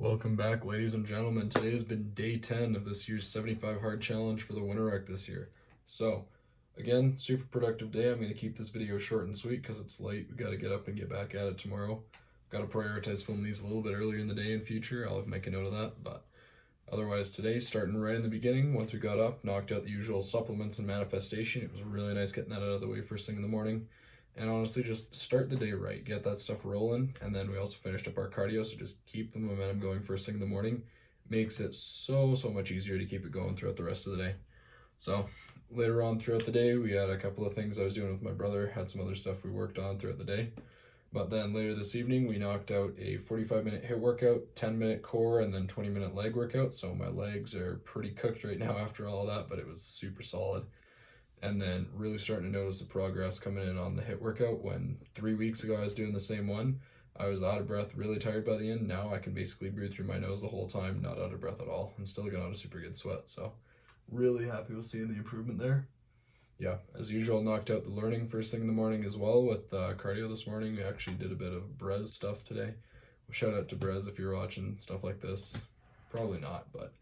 Welcome back, ladies and gentlemen. Today has been day 10 of this year's 75 Hard Challenge for the Winter Rec this year. So, again, super productive day. I'm going to keep this video short and sweet because it's late. We got to get up and get back at it tomorrow. Got to prioritize filming these a little bit earlier in the day in future. I'll make a note of that. But otherwise, today, starting right in the beginning, once we got up, knocked out the usual supplements and manifestation. It was really nice getting that out of the way first thing in the morning. And honestly, just start the day right, get that stuff rolling. And then we also finished up our cardio, so just keep the momentum going first thing in the morning. Makes it so much easier to keep it going throughout the rest of the day. So later on throughout the day, we had a couple of things I was doing with my brother, had some other stuff we worked on throughout the day. But then later this evening, we knocked out a 45-minute HIIT workout, 10-minute core, and then 20-minute leg workout. So my legs are pretty cooked right now after all that, but it was super solid. And then really starting to notice the progress coming in on the HIIT workout. When 3 weeks ago I was doing the same one, I was out of breath, really tired by the end. Now I can basically breathe through my nose the whole time, not out of breath at all, and still get on a super good sweat. So really happy with seeing the improvement there. Yeah, as usual, knocked out the learning first thing in the morning as well with cardio this morning. We actually did a bit of Brez stuff today. Shout out to Brez if you're watching stuff like this. Probably not, but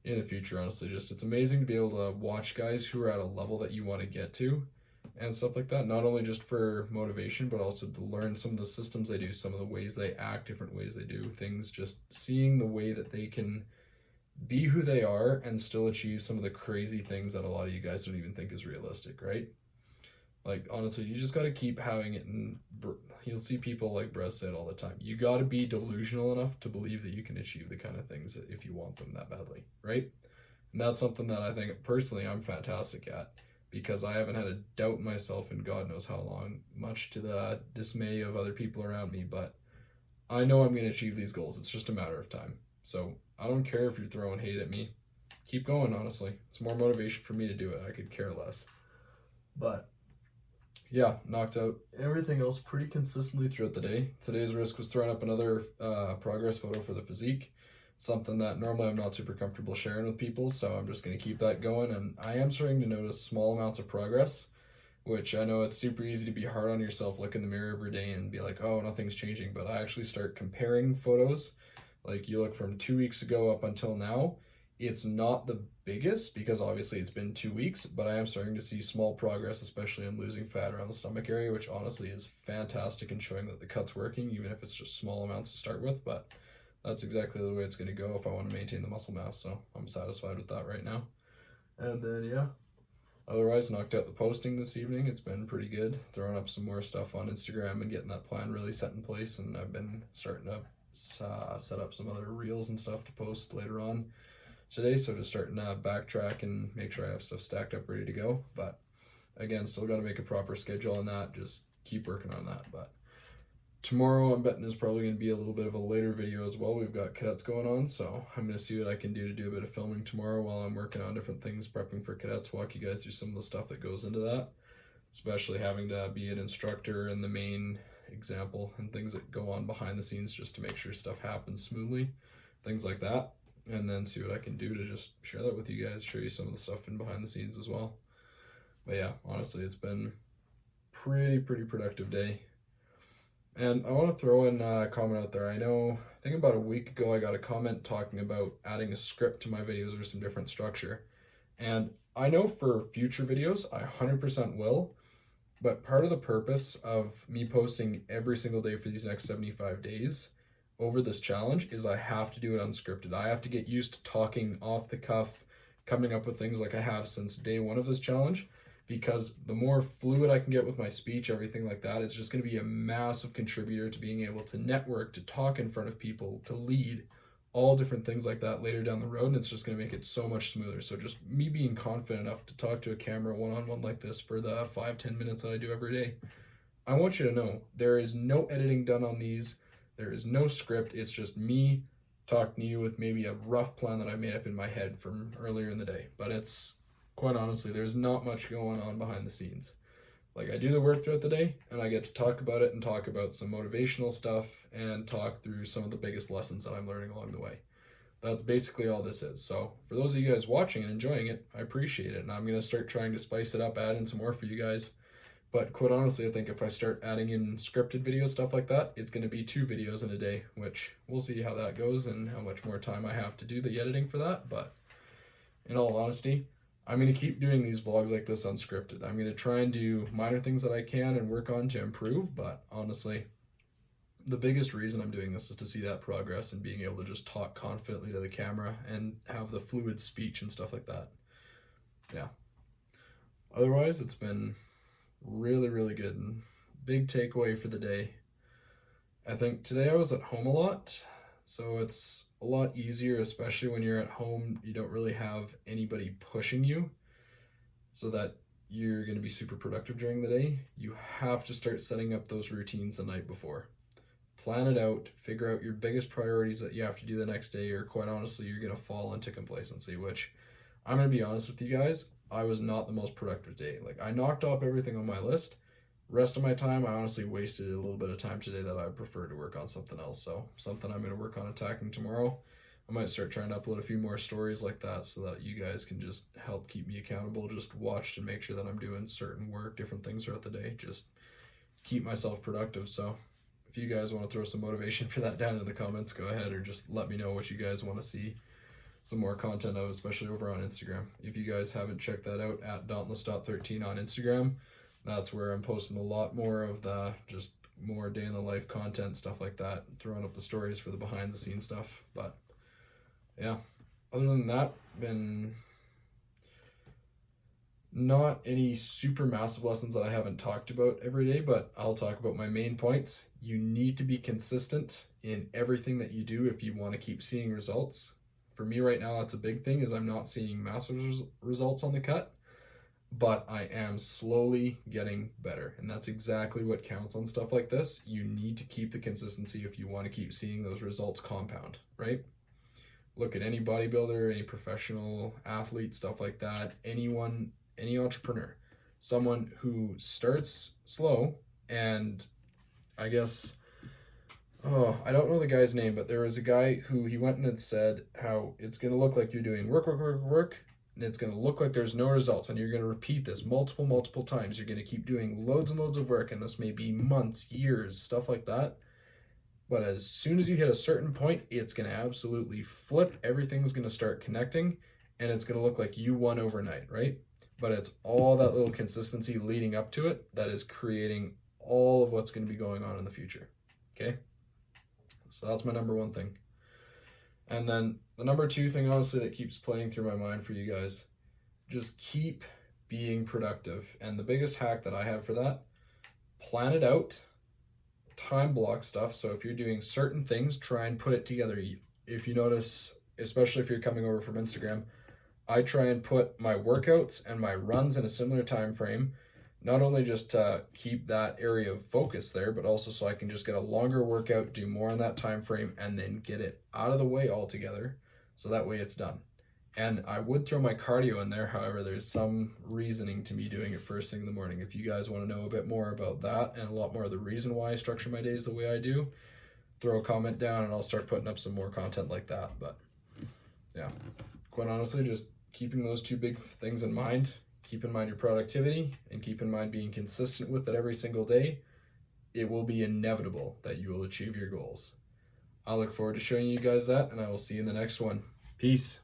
in the future, honestly, just it's amazing to be able to watch guys who are at a level that you want to get to and stuff like that, not only just for motivation, but also to learn some of the systems they do, some of the ways they act, different ways they do things, just seeing the way that they can be who they are and still achieve some of the crazy things that a lot of you guys don't even think is realistic, right? Like, honestly, you just got to keep having it, and you'll see people like Brez say it all the time. You got to be delusional enough to believe that you can achieve the kind of things if you want them that badly, right? And that's something that I think, personally, I'm fantastic at, because I haven't had a doubt in myself in God knows how long, much to the dismay of other people around me, but I know I'm going to achieve these goals. It's just a matter of time. So I don't care if you're throwing hate at me. Keep going, honestly. It's more motivation for me to do it. I could care less. But yeah, knocked out everything else pretty consistently throughout the day. Today's risk was throwing up another progress photo for the physique. Something that normally I'm not super comfortable sharing with people, so I'm just going to keep that going. And I am starting to notice small amounts of progress, which I know it's super easy to be hard on yourself, look in the mirror every day and be like, oh, nothing's changing. But I actually start comparing photos. Like, you look from 2 weeks ago up until now, it's not the biggest because obviously it's been 2 weeks, but I am starting to see small progress, especially in losing fat around the stomach area, which honestly is fantastic in showing that the cut's working, even if it's just small amounts to start with. But that's exactly the way it's going to go if I want to maintain the muscle mass, so I'm satisfied with that right now. And then, yeah, otherwise, knocked out the posting this evening. It's been pretty good, throwing up some more stuff on Instagram and getting that plan really set in place, and I've been starting to set up some other reels and stuff to post later on today, so just starting to backtrack and make sure I have stuff stacked up ready to go. But again, still got to make a proper schedule on that, just keep working on that. But tomorrow I'm betting is probably going to be a little bit of a later video as well. We've got cadets going on, so I'm going to see what I can do to do a bit of filming tomorrow while I'm working on different things, prepping for cadets, walk you guys through some of the stuff that goes into that, especially having to be an instructor and the main example and things that go on behind the scenes just to make sure stuff happens smoothly, things like that. And then see what I can do to just share that with you guys, show you some of the stuff in behind the scenes as well. But yeah, honestly, it's been pretty productive day. And I want to throw in a comment out there. I think about a week ago I got a comment talking about adding a script to my videos or some different structure. And I know for future videos I 100% will, but part of the purpose of me posting every single day for these next 75 days over this challenge is I have to do it unscripted. I have to get used to talking off the cuff, coming up with things like I have since day one of this challenge, because the more fluid I can get with my speech, everything like that, it's just going to be a massive contributor to being able to network, to talk in front of people, to lead, all different things like that later down the road, and it's just going to make it so much smoother. So just me being confident enough to talk to a camera one-on-one like this for the 5-10 minutes that I do every day, I want you to know there is no editing done on these. There is no script. It's just me talking to you with maybe a rough plan that I made up in my head from earlier in the day. But it's, quite honestly, there's not much going on behind the scenes. Like, I do the work throughout the day, and I get to talk about it and talk about some motivational stuff and talk through some of the biggest lessons that I'm learning along the way. That's basically all this is. So for those of you guys watching and enjoying it, I appreciate it. And I'm going to start trying to spice it up, add in some more for you guys. But quite honestly, I think if I start adding in scripted videos, stuff like that, it's going to be 2 videos in a day, which we'll see how that goes and how much more time I have to do the editing for that. But in all honesty, I'm going to keep doing these vlogs like this unscripted. I'm going to try and do minor things that I can and work on to improve, but honestly, the biggest reason I'm doing this is to see that progress and being able to just talk confidently to the camera and have the fluid speech and stuff like that. Yeah. Otherwise, it's been really, really good. And big takeaway for the day. I think today I was at home a lot, so it's a lot easier, especially when you're at home. You don't really have anybody pushing you so that you're going to be super productive during the day. You have to start setting up those routines the night before. Plan it out, figure out your biggest priorities that you have to do the next day, or quite honestly, you're going to fall into complacency, which I'm going to be honest with you guys, I was not the most productive day. Like, I knocked off everything on my list. Rest of my time, I honestly wasted a little bit of time today that I prefer to work on something else. So something I'm going to work on attacking tomorrow. I might start trying to upload a few more stories like that so that you guys can just help keep me accountable. Just watch to make sure that I'm doing certain work, different things throughout the day. Just keep myself productive. So if you guys want to throw some motivation for that down in the comments, go ahead, or just let me know what you guys want to see some more content of, especially over on Instagram. If you guys haven't checked that out, at dauntless.13 on Instagram, that's where I'm posting a lot more of the just more day in the life content, stuff like that, throwing up the stories for the behind the scenes stuff. But yeah, other than that, been not any super massive lessons that I haven't talked about every day, but I'll talk about my main points. You need to be consistent in everything that you do if you want to keep seeing results. For me right now, that's a big thing, is I'm not seeing massive results on the cut, but I am slowly getting better. And that's exactly what counts on stuff like this. You need to keep the consistency if you want to keep seeing those results compound, right? Look at any bodybuilder, any professional athlete, stuff like that, anyone, any entrepreneur, someone who starts slow, and I guess, I don't know the guy's name, but there was a guy who he went and had said how it's going to look like you're doing work, and it's going to look like there's no results, and you're going to repeat this multiple times. You're going to keep doing loads and loads of work, and this may be months, years, stuff like that. But as soon as you hit a certain point, it's going to absolutely flip. Everything's going to start connecting, and it's going to look like you won overnight, right? But it's all that little consistency leading up to it that is creating all of what's going to be going on in the future, okay? So that's my number one thing. And then the number 2 thing, honestly, that keeps playing through my mind for you guys, just keep being productive. And the biggest hack that I have for that, plan it out, time block stuff. So if you're doing certain things, try and put it together. If you notice, especially if you're coming over from Instagram, I try and put my workouts and my runs in a similar time frame, not only just to keep that area of focus there, but also so I can just get a longer workout, do more in that time frame, and then get it out of the way altogether, so that way it's done. And I would throw my cardio in there, however, there's some reasoning to me doing it first thing in the morning. If you guys want to know a bit more about that and a lot more of the reason why I structure my days the way I do, throw a comment down and I'll start putting up some more content like that. But yeah, quite honestly, just keeping those 2 big things in mind. Keep in mind your productivity, and keep in mind being consistent with it every single day. It will be inevitable that you will achieve your goals. I look forward to showing you guys that, and I will see you in the next one. Peace.